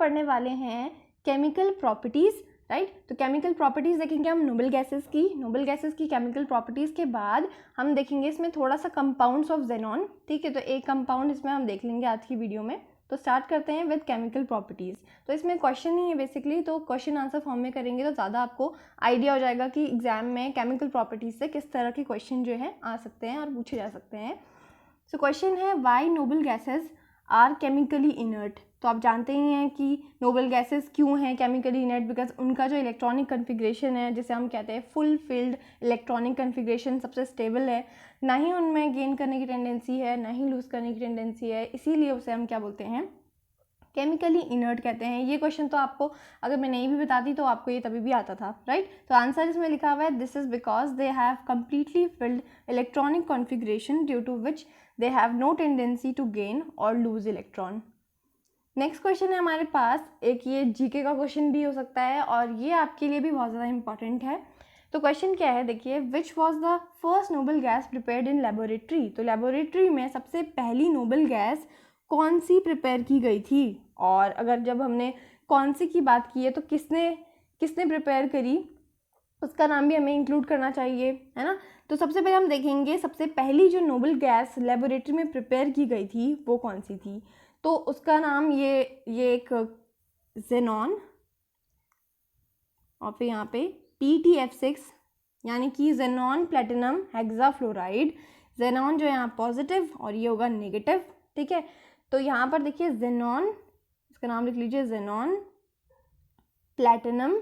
पढ़ने वाले हैं केमिकल प्रॉपर्टीज़, राइट। तो केमिकल प्रॉपर्टीज़ देखेंगे हम नोबल गैसेस की केमिकल प्रॉपर्टीज़ के बाद हम देखेंगे इसमें थोड़ा सा कंपाउंड्स ऑफ जेनॉन, ठीक है। तो एक कंपाउंड इसमें हम देख लेंगे आज की वीडियो में। तो स्टार्ट करते हैं विद केमिकल प्रॉपर्टीज़। तो इसमें क्वेश्चन ही है बेसिकली, तो क्वेश्चन आंसर फॉर्म में करेंगे तो ज़्यादा आपको आइडिया हो जाएगा कि एग्जाम में केमिकल प्रॉपर्टीज़ से किस तरह के क्वेश्चन जो है आ सकते हैं और पूछे जा सकते हैं। सो क्वेश्चन है why noble gases are chemically inert. तो आप जानते ही हैं कि नोबल गैसेस क्यों हैं केमिकली इनर्ट, बिकॉज उनका जो इलेक्ट्रॉनिक कन्फिग्रेशन है, जिसे हम कहते हैं फुल फिल्ड इलेक्ट्रॉनिक कन्फिग्रेशन, सबसे स्टेबल है, ना ही उनमें गेन करने की टेंडेंसी है, ना ही लूज़ करने की टेंडेंसी है, इसीलिए उसे हम क्या बोलते हैं, केमिकली इनर्ट कहते हैं। ये क्वेश्चन तो आपको अगर मैं नहीं भी बताती तो आपको ये तभी भी आता था, राइट। तो आंसर इसमें लिखा हुआ है this is because they have completely filled electronic configuration due to which they have no tendency to gain और लूज इलेक्ट्रॉन। नेक्स्ट क्वेश्चन है हमारे पास, एक ये जीके का क्वेश्चन भी हो सकता है और ये आपके लिए भी बहुत ज़्यादा इंपॉर्टेंट है। तो क्वेश्चन क्या है, देखिए, which was the first noble gas prepared in laboratory. तो लेबोरेटरी में सबसे पहली नोबल गैस कौन सी प्रिपेयर की गई थी, और अगर जब हमने कौन सी की बात की है तो किसने प्रिपेयर करी, उसका नाम भी हमें इंक्लूड करना चाहिए, है ना। तो सबसे पहले हम देखेंगे सबसे पहली जो नोबल गैस लेबोरेटरी में प्रिपेयर की गई थी वो कौन सी थी। तो उसका नाम ये एक जेनॉन और फिर यहाँ पे PTF6 यानी कि जेनॉन प्लेटिनम हेक्साफ्लोराइड। जेनॉन जो है यहाँ पॉजिटिव और ये होगा नेगेटिव, ठीक है। तो यहाँ पर देखिए जेनॉन, इसका नाम लिख लीजिए जेनॉन प्लेटिनम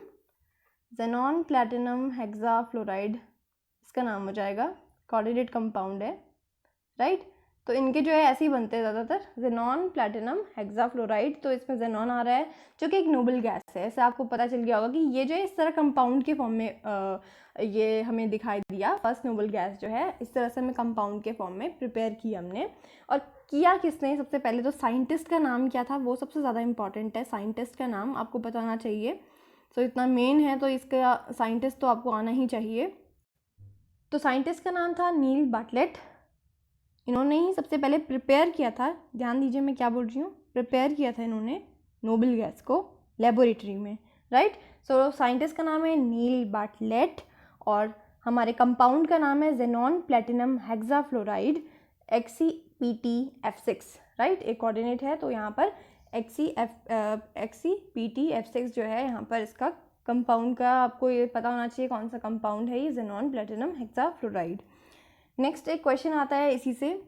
हेक्साफ्लोराइड, इसका नाम हो जाएगा, कोऑर्डिनेट कंपाउंड है, राइट। तो इनके जो है ऐसे ही बनते हैं ज़्यादातर, जेनॉन प्लेटिनम हेक्साफ्लोराइड। तो इसमें जेनॉन आ रहा है जो कि एक नोबल गैस है। ऐसे आपको पता चल गया होगा कि ये जो है इस तरह कंपाउंड के फॉर्म में ये हमें दिखाई दिया। फर्स्ट नोबल गैस जो है इस तरह से हमें कंपाउंड के फॉर्म में प्रिपेयर की हमने। और किया किसने, सबसे पहले तो साइंटिस्ट का नाम क्या था वो सबसे ज़्यादा इंपॉर्टेंट है। साइंटिस्ट का नाम आपको पता होना चाहिए। सो इतना मेन है तो इसका साइंटिस्ट तो आपको आना ही चाहिए। तो साइंटिस्ट का नाम था नील बार्टलेट। इन्होंने ही सबसे पहले प्रिपेयर किया था, ध्यान दीजिए मैं क्या बोल रही हूँ, प्रिपेयर किया था इन्होंने नोबल गैस को लेबोरेटरी में, राइट। सो साइंटिस्ट का नाम है नील बार्टलेट और हमारे कंपाउंड का नाम है xenon platinum hexafluoride XePTF6, right. एक कोऑर्डिनेट है तो यहाँ पर XePTF6 जो है यहाँ पर इसका कंपाउंड का आपको ये पता होना चाहिए कौन सा कंपाउंड है, ये जेनॉन प्लेटिनम हेक्साफ्लोराइड। नेक्स्ट एक क्वेश्चन आता है इसी से,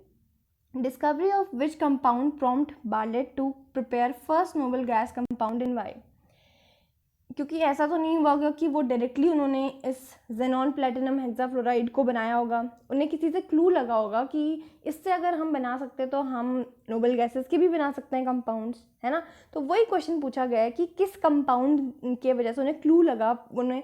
discovery of which compound prompt Bartlett to prepare first noble gas compound in Y. क्योंकि ऐसा तो नहीं हुआ कि वो डायरेक्टली उन्होंने इस जेनॉन प्लेटिनम हेक्साफ्लोराइड को बनाया होगा, उन्हें किसी से क्लू लगा होगा कि इससे अगर हम बना सकते तो हम नोबल गैसेस के भी बना सकते हैं कंपाउंड्स, है ना। तो वही क्वेश्चन पूछा गया है कि किस कंपाउंड के वजह से उन्हें क्लू लगा, उन्हें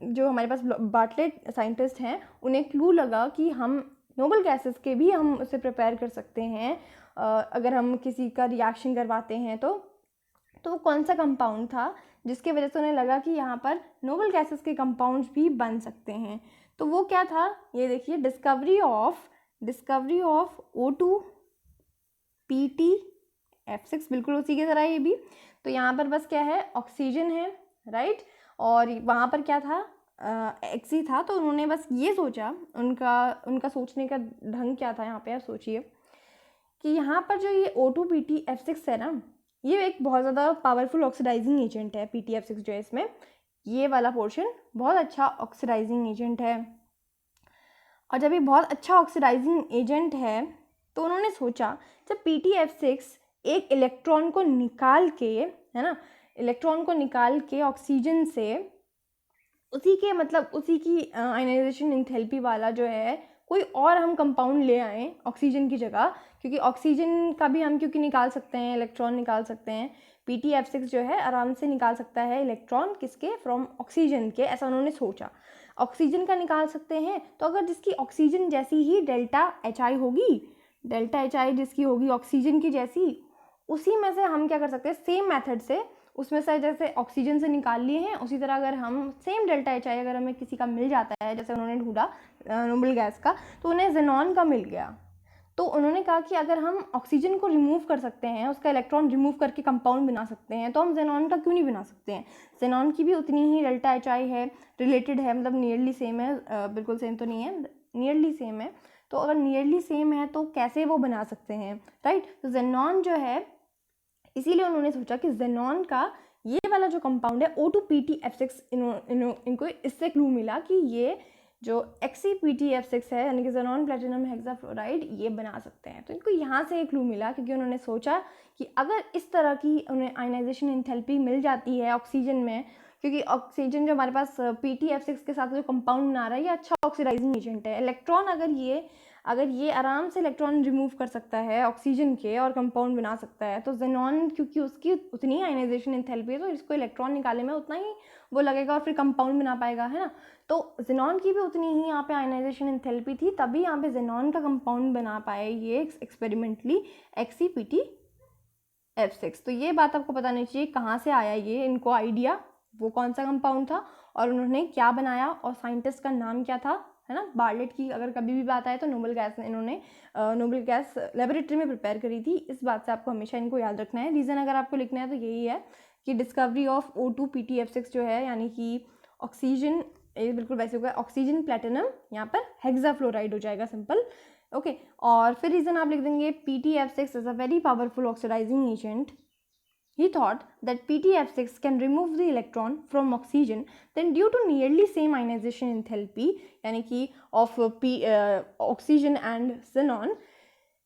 जो हमारे पास बार्टलेट साइंटिस्ट हैं उन्हें क्लू लगा कि हम नोबल गैसेस के भी हम उसे प्रिपेयर कर सकते हैं अगर हम किसी का रिएक्शन करवाते हैं। तो वो कौन सा कंपाउंड था जिसके वजह से उन्हें लगा कि यहाँ पर नोबल गैसेस के कंपाउंड्स भी बन सकते हैं। तो वो क्या था, ये देखिए, डिस्कवरी ऑफ O2PTF6, बिल्कुल उसी की तरह ये भी। तो यहाँ पर बस क्या है, ऑक्सीजन है, राइट। और वहाँ पर क्या था, एक्सी था। तो उन्होंने बस ये सोचा, उनका सोचने का ढंग क्या था, यहाँ पे आप सोचिए कि यहाँ पर जो ये O2PTF6 है ना, ये एक बहुत ज़्यादा पावरफुल ऑक्सीडाइजिंग एजेंट है। PTF6 जो है इसमें ये वाला पोर्शन बहुत अच्छा ऑक्सीडाइजिंग एजेंट है। और जब ये बहुत अच्छा ऑक्सीडाइजिंग एजेंट है तो उन्होंने सोचा जब PTF6 एक इलेक्ट्रॉन को निकाल के, है ना, इलेक्ट्रॉन को निकाल के ऑक्सीजन से उसी की आयनाइजेशन एंथैल्पी वाला जो है कोई और हम कंपाउंड ले आए ऑक्सीजन की जगह, क्योंकि ऑक्सीजन का भी हम क्योंकि निकाल सकते हैं, इलेक्ट्रॉन निकाल सकते हैं। PTF6 जो है आराम से निकाल सकता है इलेक्ट्रॉन, किसके, फ्रॉम ऑक्सीजन के, ऐसा उन्होंने सोचा। ऑक्सीजन का निकाल सकते हैं तो अगर जिसकी ऑक्सीजन जैसी ही डेल्टा HI होगी, डेल्टा HI जिसकी होगी ऑक्सीजन की जैसी, उसी में से हम क्या कर सकते हैं, सेम मेथड से उसमें से जैसे ऑक्सीजन से निकाल लिए हैं उसी तरह अगर हम सेम डेल्टा HI अगर हमें किसी का मिल जाता है, जैसे उन्होंने ढूंढा नोबल गैस का, तो उन्हें जेनॉन का मिल गया। तो उन्होंने कहा कि अगर हम ऑक्सीजन को रिमूव कर सकते हैं, उसका इलेक्ट्रॉन रिमूव करके कंपाउंड बना सकते हैं, तो हम जेनॉन का क्यों नहीं बना सकते हैं। जेनॉन की भी उतनी ही डेल्टा एच आई है, रिलेटेड है, मतलब नियरली सेम है, बिल्कुल सेम तो नहीं है, नियरली सेम है। तो अगर नियरली सेम है तो कैसे वो बना सकते हैं, राइट। तो जेनॉन जो है, इसीलिए उन्होंने सोचा कि जेनॉन का ये वाला जो कंपाउंड है O2PtF6, इनको इससे क्लू मिला कि ये जो XePtF6 है, यानी कि जेनॉन प्लेटिनम हेक्साफ्लोराइड, ये बना सकते हैं। तो इनको यहाँ से एक क्लू मिला, क्योंकि उन्होंने सोचा कि अगर इस तरह की उन्हें आयनाइजेशन एंथैल्पी मिल जाती है ऑक्सीजन में, क्योंकि ऑक्सीजन जो हमारे पास PtF6 के साथ जो कंपाउंड बना रहा है, ये अच्छा ऑक्सीडाइजिंग एजेंट है। इलेक्ट्रॉन अगर ये आराम से इलेक्ट्रॉन रिमूव कर सकता है ऑक्सीजन के और कंपाउंड बना सकता है, तो जेनॉन क्योंकि उसकी उतनी आयनाइजेशन एंथैल्पी है, तो इसको इलेक्ट्रॉन निकालने में उतना ही वो लगेगा और फिर कंपाउंड बना पाएगा, है ना। तो जेनॉन की भी उतनी ही यहाँ पे आयनाइजेशन एंथैल्पी थी, तभी यहाँ पे जेनॉन का कंपाउंड बना पाए ये एक्सपेरिमेंटली XePtF6। तो ये बात आपको पता नहीं चाहिए कहाँ से आया ये इनको आइडिया, वो कौन सा कंपाउंड था और उन्होंने क्या बनाया और साइंटिस्ट का नाम क्या था, है ना। बार्टलेट की अगर कभी भी बात आए तो नोबल गैस इन्होंने नोबल गैस लेबोरेटरी में प्रिपेयर करी थी। इस बात से आपको हमेशा इनको याद रखना है। रीज़न अगर आपको लिखना है तो यही है कि डिस्कवरी ऑफ O2PtF6 जो है, यानी कि ऑक्सीजन, ये बिल्कुल वैसे होगा, ऑक्सीजन प्लेटिनम यहाँ पर हेक्साफ्लोराइड हो जाएगा, सिंपल, ओके। और फिर रीज़न आप लिख देंगे PtF6 is a very powerful oxidising agent. He thought that PtF6 can remove the electron from oxygen, then due to nearly same ionization enthalpy, यानी कि of oxygen and xenon,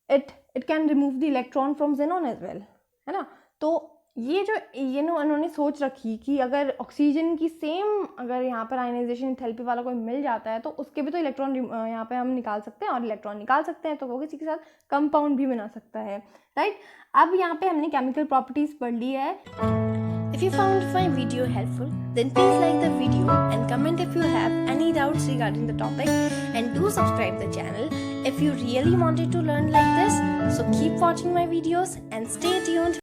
it can remove the electron from xenon as well, है ना। तो ये उन्होंने सोच रखी कि अगर ऑक्सीजन की सेम अगर यहाँ पर आयनाइजेशन एंथैल्पी वाला कोई मिल जाता है तो उसके भी तो इलेक्ट्रॉन यहाँ पे हम निकाल सकते हैं, और इलेक्ट्रॉन निकाल सकते हैं तो वो किसी के साथ कंपाउंड भी बना सकता है, राइट। अब यहाँ पे हमने केमिकल प्रॉपर्टीज पढ़ ली है। If you found my video helpful, then please like the video and comment if you have any doubts regarding the topic, and do subscribe the channel if you really wanted to learn like this. So keep watching my videos and stay tuned.